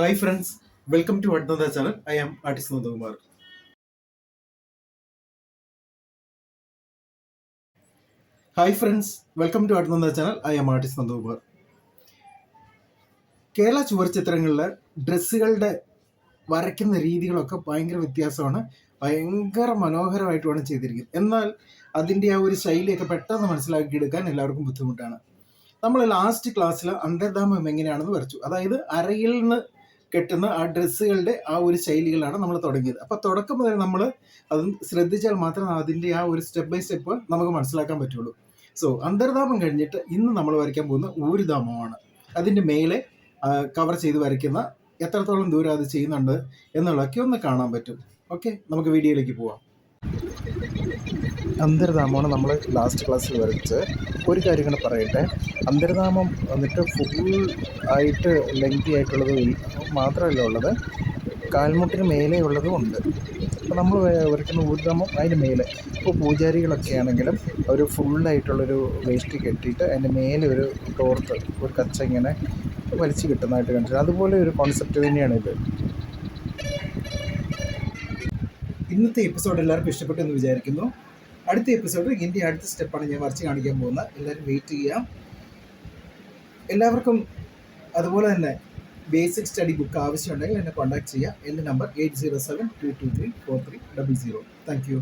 Hi friends, welcome to another channel. I am Artist Nandumar. Hi friends, welcome to another channel. I am Artist Nandumar. Kerala ചുവർച്ചിത്രങ്ങളിലെ ഡ്രസ്സുകളുടെ വരയ്ക്കുന്ന രീതികളൊക്കെ ഭയങ്കര വ്യത്യാസമാണ്. ഭയങ്കര മനോഹരമായിട്ടുമാണ് ചെയ്തിരിക്കുന്നത്. എന്നാൽ അതിൻ്റെ ആ ഒരു ശൈലിയൊക്കെ പെട്ടെന്ന് മനസ്സിലാക്കിയെടുക്കാൻ എല്ലാവർക്കും ബുദ്ധിമുട്ടാണ്. നമ്മൾ ലാസ്റ്റ് ക്ലാസ്സിൽ അന്തർധാമം എങ്ങനെയാണെന്ന് വരച്ചു. അതായത് അരയിൽ നിന്ന് കെട്ടുന്ന ആ ഡ്രസ്സുകളുടെ ആ ഒരു ശൈലികളാണ് നമ്മൾ തുടങ്ങിയത്. അപ്പോൾ തുടക്കം മുതൽ നമ്മൾ അത് ശ്രദ്ധിച്ചാൽ മാത്രമേ അതിൻ്റെ ആ ഒരു സ്റ്റെപ്പ് ബൈ സ്റ്റെപ്പ് നമുക്ക് മനസ്സിലാക്കാൻ പറ്റുള്ളൂ. സോ അന്തർധാമം കഴിഞ്ഞിട്ട് ഇന്ന് നമ്മൾ വരയ്ക്കാൻ പോകുന്ന ഊരുധാമമാണ്. അതിൻ്റെ മേലെ കവർ ചെയ്ത് വരയ്ക്കുന്ന എത്രത്തോളം ദൂരം അത് ചെയ്യുന്നുണ്ട് എന്നുള്ളതൊക്കെ ഒന്ന് കാണാൻ പറ്റും. ഓക്കെ, നമുക്ക് വീഡിയോയിലേക്ക് പോവാം. അന്തർധാമമാണ് നമ്മൾ ലാസ്റ്റ് ക്ലാസ്സിൽ വരച്ച്. ഒരു കാര്യം കൂടെ പറയട്ടെ, അന്തർധാമം വന്നിട്ട് ഫുൾ ആയിട്ട് ലെങ്തി ആയിട്ടുള്ളത് മാത്രമല്ല ഉള്ളത്, കാൽമുട്ടിന് മേലെ ഉള്ളതും ഉണ്ട്. അപ്പോൾ നമ്മൾ വരയ്ക്കുന്ന ഊർധാമം അതിന് മേലെ. ഇപ്പോൾ പൂജാരികളൊക്കെ ആണെങ്കിലും ഒരു ഫുള്ളായിട്ടുള്ളൊരു വേസ്റ്റ് കെട്ടിയിട്ട് അതിൻ്റെ മേലെ ഒരു തോർത്ത്, ഒരു കച്ച ഇങ്ങനെ വലിച്ചു കിട്ടുന്നതായിട്ട് കണ്ടിട്ടുണ്ട്. അതുപോലെ ഒരു കോൺസെപ്റ്റ് തന്നെയാണിത്. ഇന്നത്തെ എപ്പിസോഡ് എല്ലാവർക്കും ഇഷ്ടപ്പെട്ടു എന്ന് വിചാരിക്കുന്നു. അടുത്ത എപ്പിസോഡ് ഇതിൻ്റെ അടുത്ത സ്റ്റെപ്പാണ് ഞാൻ വരച്ച് കാണിക്കാൻ പോകുന്നത്. എല്ലാവരും വെയിറ്റ് ചെയ്യാം. എല്ലാവർക്കും അതുപോലെ തന്നെ ബേസിക് സ്റ്റഡി ബുക്ക് ആവശ്യമുണ്ടെങ്കിൽ എന്നെ കോൺടാക്ട് ചെയ്യാം. എൻ്റെ നമ്പർ 8072234300. Thank you.